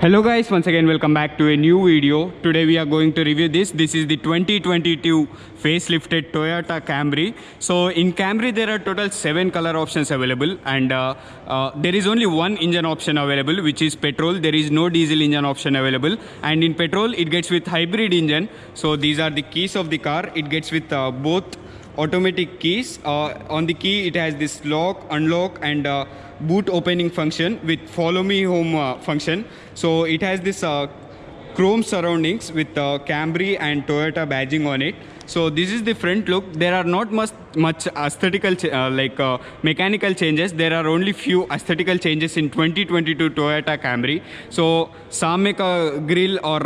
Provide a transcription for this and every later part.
Hello guys, once again welcome back to a new video. Today we are going to review this. This is the 2022 facelifted Toyota Camry. So in Camry there are total 7 color options available, and there is only one engine option available, which is petrol. There is no diesel engine option available, and in petrol it gets with hybrid engine. So these are the keys of the car. It gets with both automatic keys. On the key it has this lock, unlock and boot opening function with follow me home function. So it has this chrome surroundings with Camry and Toyota badging on it. So this is the front look. There are not much aesthetical mechanical changes. There are only few aesthetical changes in 2022 Toyota Camry. So सामने का grill और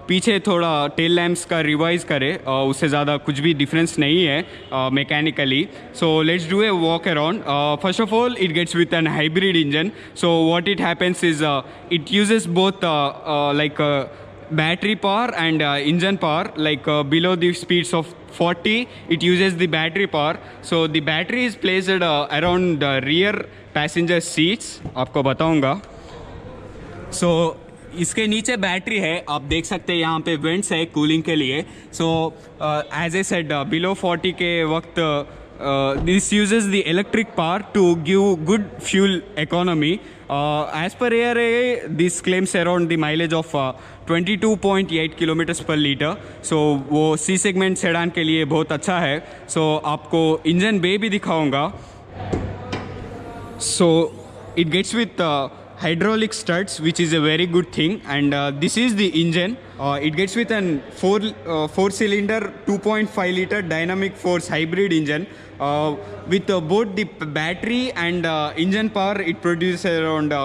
पीछे थोड़ा tail lamps का revise करे, उससे ज़्यादा कुछ भी डिफरेंस नहीं है mechanically. So let's do a walk around. First of all it gets with an hybrid engine. So what it happens is it uses both like battery power and engine power. Like below the speeds of 40 it uses the battery power. So the battery is placed around the rear passenger seats. आपको बताऊंगा. So इसके नीचे battery है, आप देख सकते हैं. यहाँ पे वेंट्स है कूलिंग के लिए. So as I said below 40 के वक्त this uses the electric power to give good fuel economy. As per ARAI this claims around the mileage of 22.8 kilometres per litre. So वो सी सेगमेंट सेडान के लिए बहुत अच्छा है. सो आपको engine bay भी दिखाऊंगा. So it gets with hydraulic studs, which is a very good thing, and this is the engine. It gets with an 4-cylinder 2.5 liter dynamic force hybrid engine with both the battery and engine power. It produces around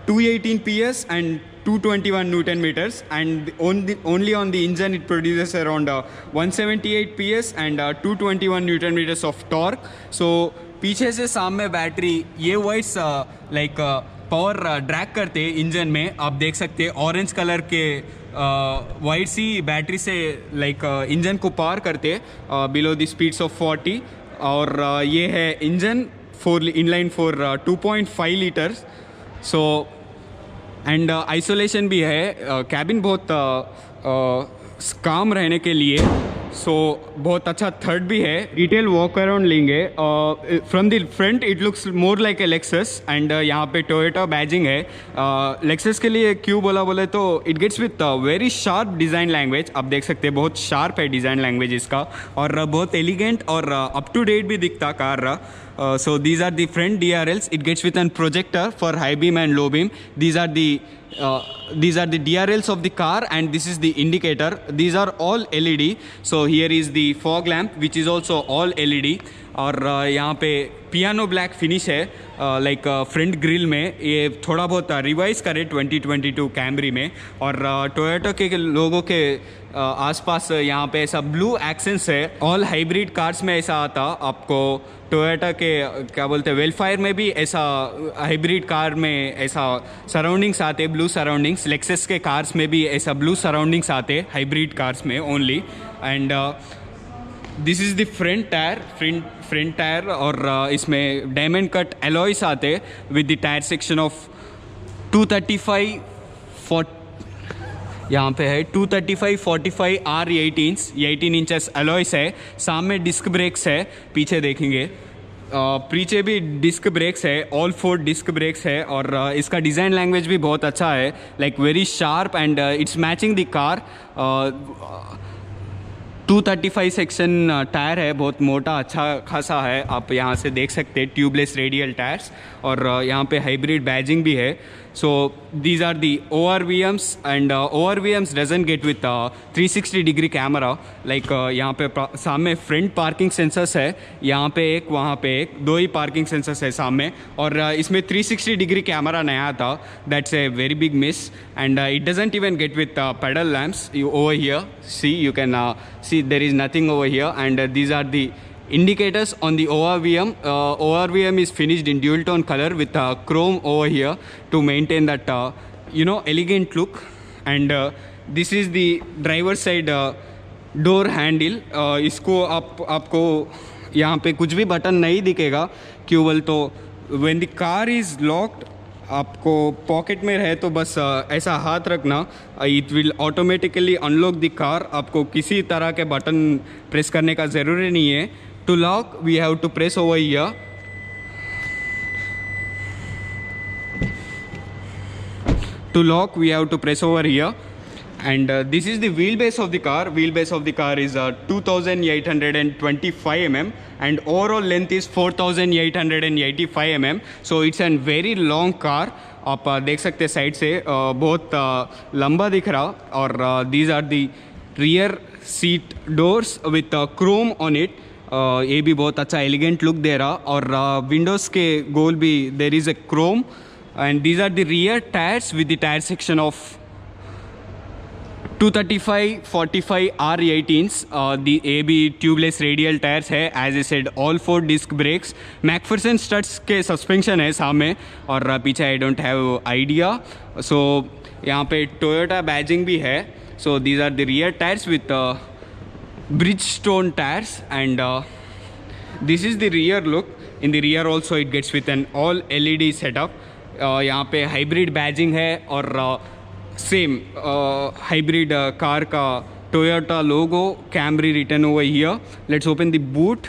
218 PS and 221 Newton meters, and only on the engine it produces around 178 PS and 221 Newton meters of torque. So पीछे से सामने battery ये whites like power drag करते engine में. आप देख सकते हैं ऑरेंज कलर के वाइट सी बैटरी से लाइक इंजन को पावर करते बिलो द स्पीड्स ऑफ 40. और ये है engine 4 inline 4 2.5 litres. So and isolation भी है. कैबिन बहुत काम रहने के लिए. सो बहुत अच्छा थर्ड भी है. डिटेल वॉक अराउंड लेंगे. From the front it looks more like a Lexus, and यहाँ पे टोयोटा बैजिंग है. लेक्सस के लिए क्यों बोले तो it gets with very sharp design language. आप देख सकते हैं बहुत शार्प है डिज़ाइन लैंग्वेज इसका, और बहुत एलिगेंट और अप टू डेट भी दिखता car. So these are the front DRLs. It gets with an projector for high beam and low beam. These are the DRLs of the car, and this is the indicator. These are all LED. So here is the fog lamp, which is also all LED. और यहाँ पे piano black finish है like front grille में. ये थोड़ा बहुत revise करे 2022 Camry में. और टोयोटा के लोगों के आसपास यहाँ पे ऐसा ब्लू एक्सेंट्स है. ऑल हाइब्रिड कार्स में ऐसा आता. आपको टोयोटा के क्या बोलते हैं वेलफायर में भी ऐसा हाइब्रिड कार में ऐसा सराउंडिंग्स आते, ब्लू सराउंडिंग्स. लेक्सस के कार्स में भी ऐसा ब्लू सराउंडिंग्स आते हाइब्रिड कार्स में only. And this is the front tyre और इसमें डायमंड कट एलॉयस आते with the tyre section of 235 यहाँ पे है 235/45 R18 इंचेस एलॉयस है. सामने डिस्क ब्रेक्स है, पीछे देखेंगे पीछे भी डिस्क ब्रेक्स है. ऑल 4 डिस्क ब्रेक्स है. और इसका डिज़ाइन लैंग्वेज भी बहुत अच्छा है, like very sharp, and it's matching the car. 235 section tyre है, बहुत मोटा अच्छा खासा है. आप यहाँ से देख सकते हैं ट्यूबलेस रेडियल टायर्स. और यहाँ पे हाइब्रिड बैजिंग भी है. So these are the ORVMs, and ORVMs doesn't get with 360 degree camera. Like यहाँ पे सामने फ्रंट पार्किंग सेंसर्स है, यहाँ पे एक, वहाँ पे एक, 2 ही पार्किंग सेंसर्स है सामने. और इसमें 360 डिग्री कैमरा नया था. That's a very big miss. And it doesn't even get with puddle lamps over here. See you can see there is nothing over here, and these are the indicators on the ORVM. ORVM is finished in dual tone color with chrome over here to maintain that elegant look. And this is the driver side door handle. इसको आपको यहाँ पे कुछ भी button नहीं दिखेगा. क्यों बोल तो when the car is locked आपको पॉकेट में रहे तो बस ऐसा हाथ रखना, it will automatically unlock the car. आपको किसी तरह के बटन प्रेस करने का ज़रूरी नहीं है। To lock we have to press over here. To lock we have to press over here, and this is the wheelbase of the car. Wheelbase of the car is 2825 mm and overall length is 4885 mm, so it's a very long car। आप देख सकते हैं side से बहुत लंबा दिख रहा। और these are the rear seat doors with chrome on it। ये भी बहुत अच्छा एलिगेंट लुक दे रहा। और विंडोज़ के गोल भी there is a chrome, and these are the rear tires with the tire section of 235/45 R18s। the AB tubeless radial tires है। as I said all 4 disc brakes, McPherson studs के suspension है सामने और पीछे I don't have idea. सो यहाँ पे Toyota badging भी है। so these are the rear tires with Bridgestone tires, and this is the rear look। in the rear also it gets with an all LED setup। यहाँ पे hybrid badging है और same hybrid car का Toyota logo, Camry written over here. Let's open the boot.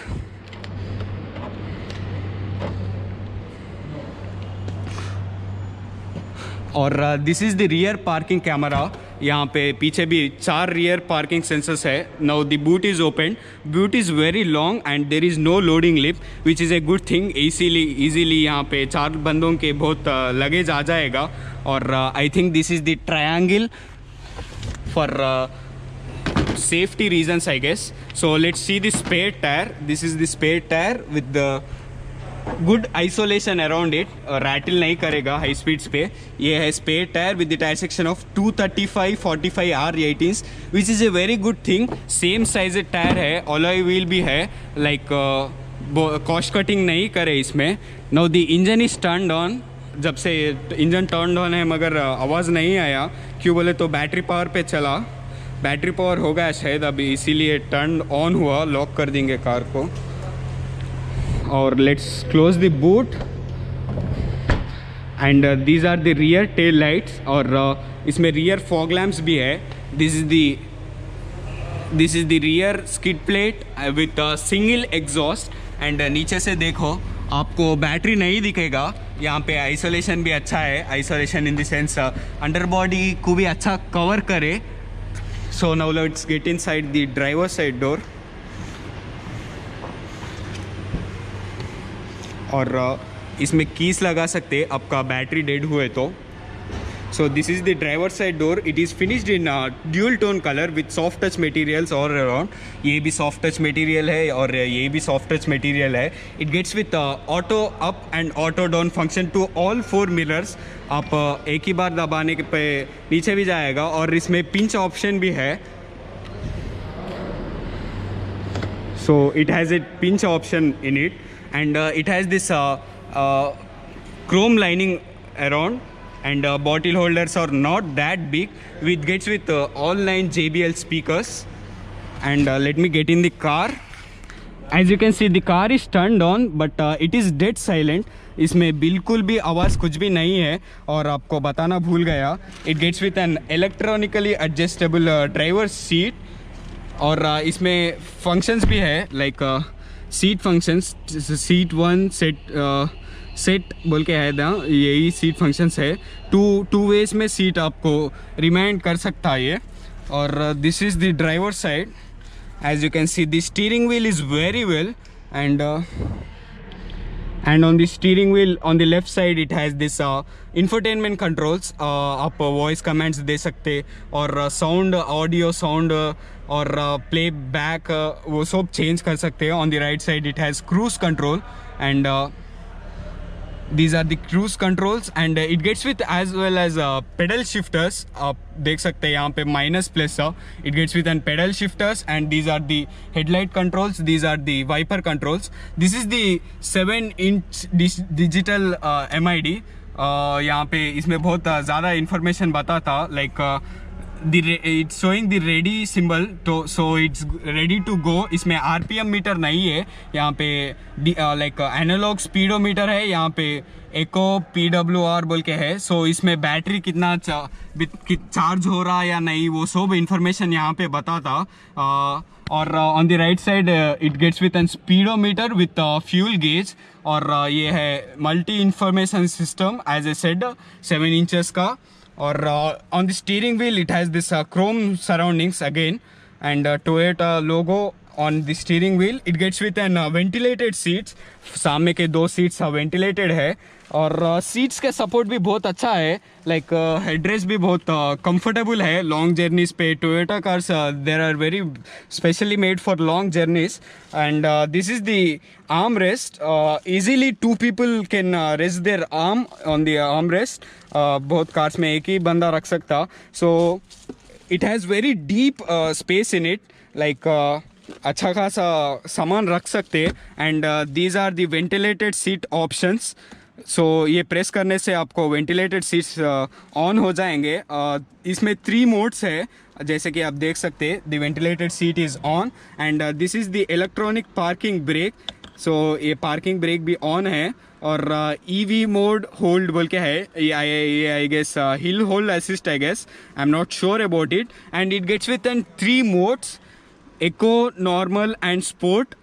और this is the rear parking camera. यहाँ पे पीछे भी 4 रियर पार्किंग सेंसर्स है। Now the boot is open. Boot is very long and there is no loading lip which is a good thing. Easily यहाँ पे 4 बंदों के बहुत लगेज आ जाएगा। और I think this is the triangle for safety reasons I guess। so let's see the spare tire। this is the spare tire with the good isolation around it, rattle नहीं करेगा high speeds पे। ये है spare tyre with the tyre section of 235/45 R18s which is a very good thing. Same size tyre है, alloy wheel भी है, like cost cutting नहीं करे इसमें। Now the engine is turned on. जब से इंजन टर्न्ड ऑन है मगर आवाज़ नहीं आया, क्यों बोले तो बैटरी पावर पे चला। बैटरी पावर हो गया शायद अभी, इसीलिए टर्न ऑन हुआ। लॉक कर देंगे कार को और let's close the boot. And these are the rear tail lights और इसमें रियर फॉग लैम्प्स भी है। This is the rear skid plate with single exhaust. And नीचे से देखो आपको बैटरी नहीं दिखेगा। यहाँ पे आइसोलेशन भी अच्छा है, isolation in the sense under body को भी अच्छा कवर करे। So now let's get inside the driver side door. और इसमें कीस लगा सकते आपका बैटरी डेड हुए तो। So this is the driver side door. It is finished in dual tone colour with soft touch materials all around. ये भी soft touch material है और ये भी सॉफ्ट टच मटेरियल है। It gets with auto up and auto down function to all 4 mirrors. आप एक ही बार दबाने के पे नीचे भी जाएगा। और इसमें पिंच ऑप्शन भी है। सो it has a pinch option in it. And it has this chrome lining around, and bottle holders are not that big. It gets with all 9 JBL speakers. And let me get in the car. As you can see the car is turned on but it is dead silent। इसमें बिल्कुल भी आवाज़ कुछ भी नहीं है। और आपको बताना भूल गया, it gets with an electronically adjustable driver seat। और इसमें फंक्शंस भी है, like seat functions, seat 1 set बोल के है ना, यही सीट फंक्शंस है। टू वेज में सीट आपको रिमाइंड कर सकता है ये। और this is the driver side. As you can see the steering wheel is very well. And on the steering wheel on the left side it has this infotainment controls। आप voice comments दे सकते और sound, audio sound और play back वो सब change कर सकते हैं। On the right side it has cruise control and these are the cruise controls, and it gets with as well as pedal shifters। आप देख सकते हैं यहाँ पे minus plus it gets with an pedal shifters, and these are the headlight controls, these are the wiper controls। this is the 7-inch digital MID। यहाँ पे इसमें बहुत ज़्यादा इंफॉर्मेशन बताता, like it's showing the ready symbol, तो so it's ready to go. इसमें RPM metre नहीं है यहाँ पे, लाइक एनालॉग स्पीडोमीटर है यहाँ पे, एको PWR बोल के है. सो इसमें बैटरी कितना चार्ज हो रहा या नहीं वो सब इंफॉर्मेशन यहाँ पे बताता. और on the right side it gets with an speedometer with fuel gauge. और ये है multi information system as I said 7 inches का. और on the steering wheel it has this chrome surroundings again, and Toyota logo on the steering wheel. It gets with an ventilated seats. सामने के 2 seats ventilated है. और seats का support भी बहुत अच्छा है, लाइक हेडरेस्ट भी बहुत कंफर्टेबल है लॉन्ग जर्नीज पे. Toyota cars there are very specially made for long journeys. And this is the arm rest. Easily 2 people can rest their arm on the arm rest. बहुत cars में एक ही बंदा रख सकता. So it has very deep space in it, like अच्छा खासा सामान रख सकते. And these are the ventilated seat options. So ये प्रेस करने से आपको वेंटिलेटेड सीट्स ऑन हो जाएंगे. इसमें 3 मोड्स है जैसे कि आप देख सकते. The ventilated seat is on, and this is the electronic parking brake. So ये पार्किंग ब्रेक भी ऑन है. और EV मोड होल्ड बोल के है, ये I guess hill hold assist I guess, I am not sure about it. And it gets with an 3 modes, eco, normal and sport.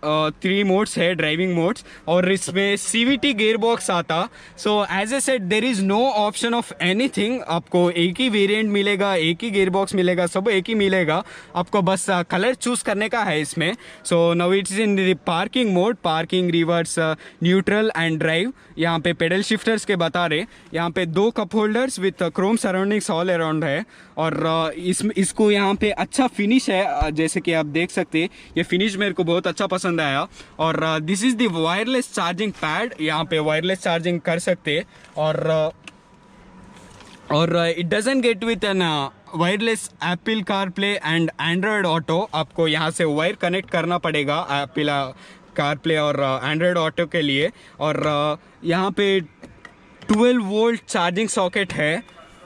3 modes है driving modes. और इसमें CVT गेयर बॉक्स आता. So as I said there is no option of anything. आपको एक ही variant मिलेगा, एक ही gear box मिलेगा, सब एक ही मिलेगा. आपको बस कलर चूज करने का है इसमें. So now it's in the parking mode, parking, reverse, neutral and drive. यहाँ पे पेडल शिफ्टर्स के बता रहे. यहाँ पे 2 cup holders with Chrome surroundings all around है. और इसको यहाँ पे अच्छा फिनिश है जैसे कि आप देख सकते हैं. ये फिनिश मेरे को बहुत अच्छा पसंद आया. और this is the wireless charging pad. यहाँ पे वायरलेस चार्जिंग कर सकते. और it doesn't get with an wireless Apple CarPlay and Android auto. आपको यहाँ से वायर कनेक्ट करना पड़ेगा एप्पल कारप्ले और एंड्रॉयड ऑटो के लिए. और यहाँ पे 12 वोल्ट चार्जिंग सॉकेट है.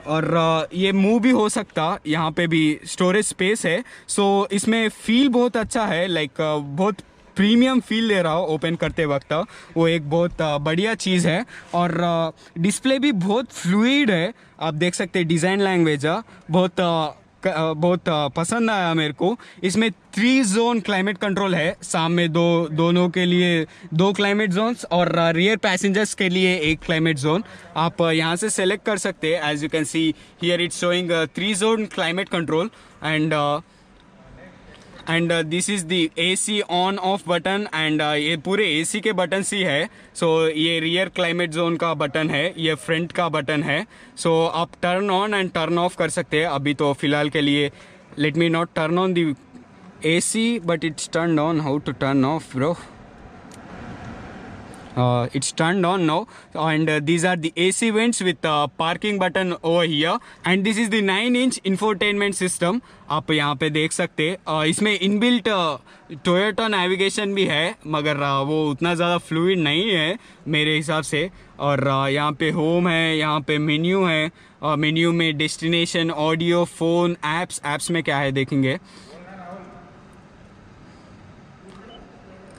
और ये मूव भी हो सकता. यहाँ पे भी स्टोरेज स्पेस है. सो इसमें फील बहुत अच्छा है, लाइक बहुत प्रीमियम फील दे रहा हो ओपन करते वक्त. वो एक बहुत बढ़िया चीज़ है. और डिस्प्ले भी बहुत फ्लूइड है, आप देख सकते हैं. डिज़ाइन लैंग्वेज बहुत पसंद आया मेरे को. इसमें 3 जोन क्लाइमेट कंट्रोल है. सामने दोनों के लिए 2 क्लाइमेट जोन्स, और रियर पैसेंजर्स के लिए 1 क्लाइमेट जोन. आप यहाँ से सेलेक्ट कर सकते हैं. As you can see here it's showing 3 zone climate control. And this is the AC on off button. And ये पूरे AC के बटन ही है. सो ये रियर क्लाइमेट जोन का बटन है, ये फ्रंट का बटन है. सो आप turn on and turn off कर सकते हैं. अभी तो फ़िलहाल के लिए let me not turn on the AC, but it's turn on. How to turn off bro? It's turned on now. And these are the AC vents with parking button over here. And this is the 9-inch infotainment system. आप यहाँ पे देख सकते. इसमें inbuilt Toyota navigation भी है, मगर वो उतना ज़्यादा फ्लूइड नहीं है मेरे हिसाब से. और यहाँ पे होम है, यहाँ पे मेन्यू है. मेन्यू में डेस्टिनेशन, ऑडियो, फ़ोन, ऐप्स में क्या है देखेंगे.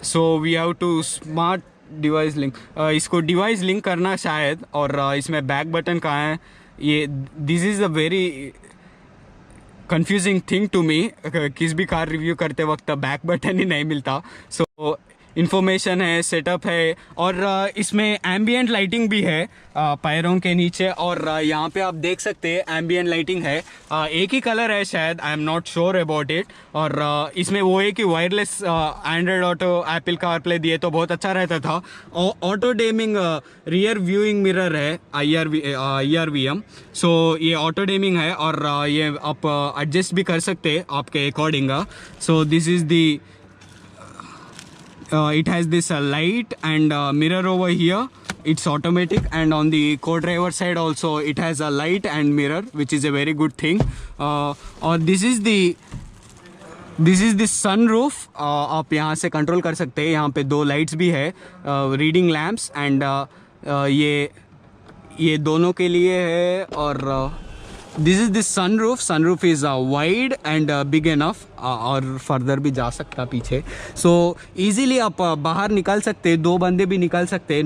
So we have to smart device link. इसको डिवाइस लिंक करना शायद. और इसमें बैक बटन कहाँ है, ये this is a very confusing thing to me. किस भी कार रिव्यू करते वक्त बैक बटन ही नहीं मिलता. सो इन्फॉर्मेशन है, सेटअप है. और इसमें एम्बियंट लाइटिंग भी है पैरों के नीचे. और यहाँ पे आप देख सकते हैं एम्बियंट लाइटिंग है. एक ही कलर है शायद, आई am not sure about it. और इसमें वो है कि wireless Android auto, Apple CarPlay दिए तो बहुत अच्छा रहता था. Auto Deming rear viewing mirror है, IRVM. सो ये ऑटो डेमिंग है. और ये आप एडजस्ट भी कर सकते हैं आपके according. So this is the it has this light and mirror over here. It's automatic, and on the co-driver side also it has a light and mirror, which is a very good thing. और this is the sunroof. आप यहाँ से control कर सकते हैं. यहाँ पे 2 lights भी है, रीडिंग लैम्प्स. एंड ये दोनों के लिए है. और this is this sunroof is wide and big enough और फर्दर भी जा सकता पीछे, सो इजीली आप बाहर निकाल सकते, दो बंदे भी निकाल सकते,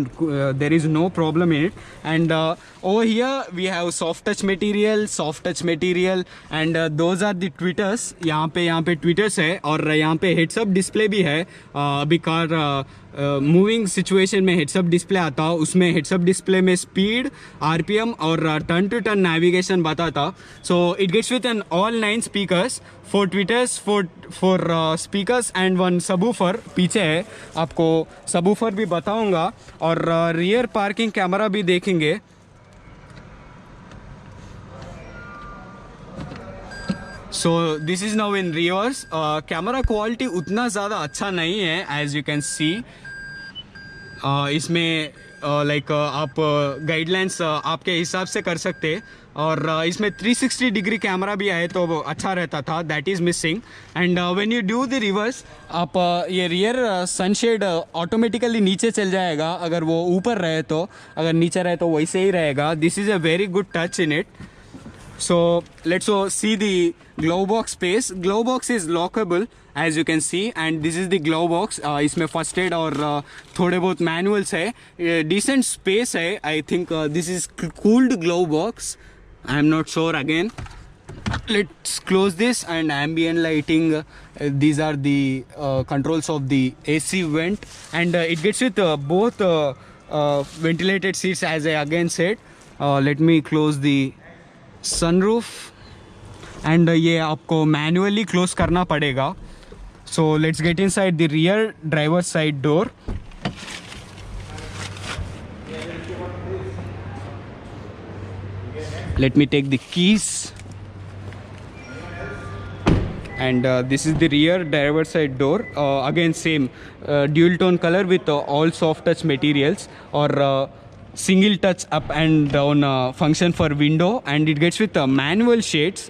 there is no problem in it. And over here we have soft touch material and those are the tweeters. यहाँ पे ट्विटर्स है और यहाँ पे हेड्सअप डिस्प्ले भी है. अभी कार मूविंग सिचुएशन में हेड्सअप डिस्प्ले आता, उसमें हेड्सअप डिस्प्ले में स्पीड, आरपीएम और टर्न टू टर्न नेविगेशन बताता. So it gets with an all 9 speakers, 4 tweeters, 4 speakers and 1 subwoofer पीछे है. आपको सबवूफर भी बताऊंगा और रियर पार्किंग कैमरा भी देखेंगे. सो this is now in reverse. Camera quality उतना ज़्यादा अच्छा नहीं है एज यू कैन सी. इसमें लाइक आप गाइडलाइंस आपके हिसाब से कर सकते, और इसमें 360 डिग्री कैमरा भी आए तो अच्छा रहता था, that is missing. And when you do the reverse, आप ये रियर सनशेड ऑटोमेटिकली नीचे चल जाएगा अगर वो ऊपर रहे तो, अगर नीचे रहे तो वैसे ही रहेगा. This is a very good touch in it. So let's see the glove box space. Glove box is lockable as you can see, and this is the glove box. इसमें first aid और थोड़े बहुत manuals है. Decent space है. I think this is cooled glove box. I am not sure again. Let's close this, and ambient lighting. These are the controls of the AC vent, and it gets with both ventilated seats as I again said. Let me close the sunroof and ये आपको manually close करना पड़ेगा. So let's get inside the rear driver side door. Let me take the keys and this is the rear driver side door. Again same dual tone color with all soft touch materials, or single touch up and down function for window, and it gets with manual shades.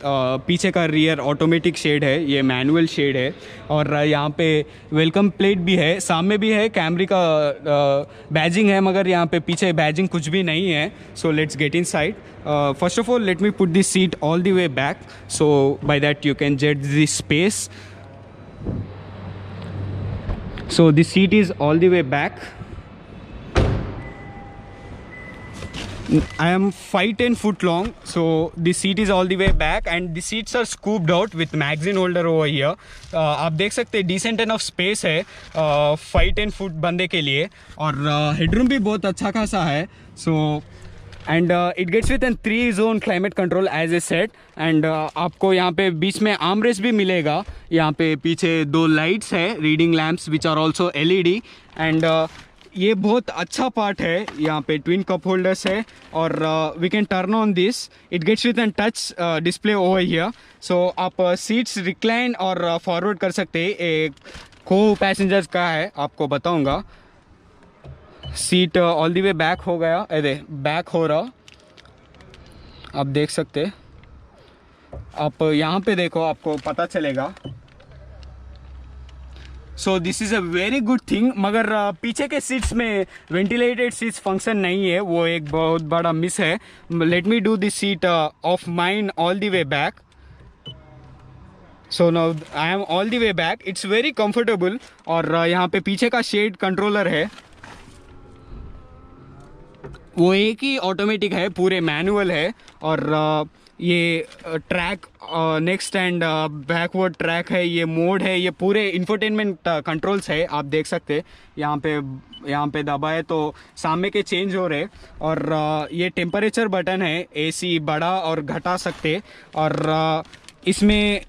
पीछे का rear automatic shade है, ये manual shade है. और यहाँ पे welcome plate भी है, सामने भी है, कैमरे का बैजिंग है, मगर यहाँ पे पीछे बैजिंग कुछ भी नहीं है. So let's get inside. First of all let me put this seat all the way back, so by that you can जज the space. So this seat is all the way back. I am 5'10" foot long, so the seat is all the way back, and the seats are scooped out with magazine holder over here. आप देख सकते हैं decent enough space है 5'10" foot बंदे के लिए, और headroom भी बहुत अच्छा खासा है. So and it gets with a 3-zone climate control as I said, and आपको यहाँ पे बीच में armrest भी मिलेगा. यहाँ पे पीछे 2 lights है, reading lamps which are also LED, and ये बहुत अच्छा पार्ट है. यहाँ पे ट्विन कप होल्डर्स है, और we can turn on this. It gets with an touch display over here. So आप सीट्स रिक्लाइन और फॉरवर्ड कर सकते हैं. एक को पैसेंजर्स का है, आपको बताऊंगा. Seat all the way back हो गया, अरे बैक हो रहा, आप देख सकते. आप यहाँ पे देखो, आपको पता चलेगा. सो this is a very good thing, मगर पीछे के सीट्स में वेंटिलेटेड सीट्स फंक्शन नहीं है, वो एक बहुत बड़ा मिस है. Let me do this seat of mine all the way back. So now I am all the way back. It's very comfortable, और यहाँ पे पीछे का शेड कंट्रोलर है, वो एक ही ऑटोमेटिक है, पूरे मैनुअल है. और ये track next and backward track है, ये मोड है, ये पूरे इंफोटेनमेंट कंट्रोल्स है. आप देख सकते यहाँ पे दबाए तो सामने के चेंज हो रहे. और ये टेम्परेचर बटन है, एसी बढ़ा और घटा सकते. और इसमें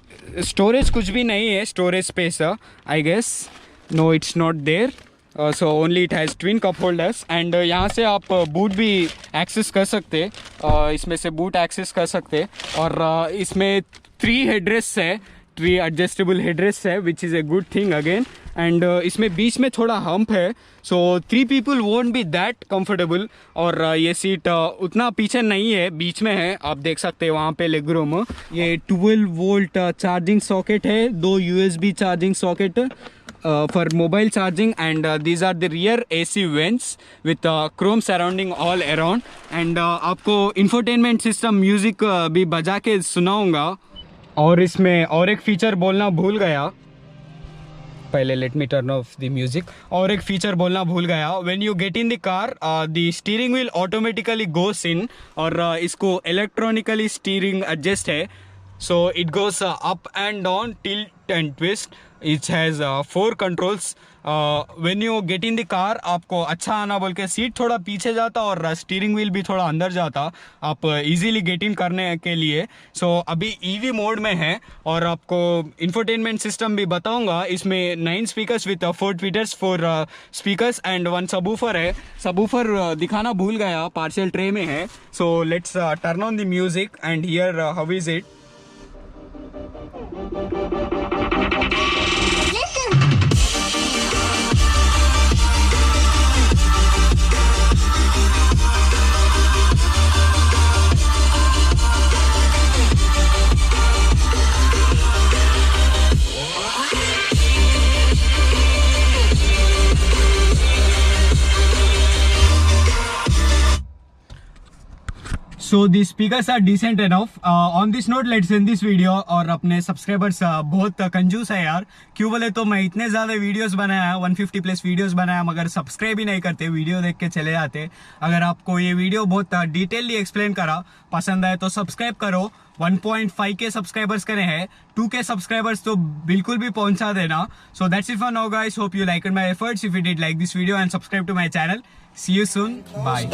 स्टोरेज कुछ भी नहीं है, storage space I guess no, it's not there. So only it has twin cup holders, and यहाँ से आप बूट भी एक्सेस कर सकते. इसमें से बूट एक्सेस कर सकते. और इसमें 3 हेडरेस्ट है, 3 एडजस्टेबल हेडरेस्ट है, विच is a good thing again. And इसमें बीच में थोड़ा हम्प है, सो 3 people won't be that comfortable. और ये सीट उतना पीछे नहीं है, बीच में है, आप देख सकते हैं वहाँ पे लेग रूम. ये 12 वोल्ट चार्जिंग सॉकेट है, 2 USB charging socket. for mobile charging, and these are the rear AC vents with chrome surrounding all around. And आपको infotainment system music भी बजा के सुनाऊंगा. और इसमें और एक फीचर बोलना भूल गया, पहले let me turn off the music. और एक फीचर बोलना भूल गया, when you get in the car the steering wheel automatically goes in, और इसको इलेक्ट्रॉनिकली स्टीयरिंग एडजस्ट है. So it goes up and down, tilt and twist. It has 4 controls. When you get in the car, आपको अच्छा आना बोल के seat थोड़ा पीछे जाता और स्टीयरिंग व्हील भी थोड़ा अंदर जाता, आप इजीली गेट इन करने के लिए. सो अभी ईवी मोड में है. और आपको इंफोटेनमेंट सिस्टम भी बताऊंगा. इसमें 9 speakers with 4 tweeters, 4 speakers and 1 subwoofer है. सबवूफर दिखाना भूल गया, पार्शियल ट्रे में है. So let's turn on the music and here how is it. So the speakers are decent enough. On this note, let's end this video. और अपने subscribers बहुत कंजूस है यार. क्यों बोले तो मैं इतने ज़्यादा वीडियोस बनाया, 150 प्लस वीडियोस बनाया, मगर सब्सक्राइब ही नहीं करते, वीडियो देख के चले जाते. अगर आपको ये वीडियो बहुत डिटेलली एक्सप्लेन करा, पसंद आए तो सब्सक्राइब करो. 1.5 के सब्सक्राइबर्स करे हैं, 2 के सब्सक्राइबर्स तो बिल्कुल भी पहुंचा देना. So that's it for now guys. Hope you liked my efforts. If you did like this video and subscribe to my channel. See you soon. Bye.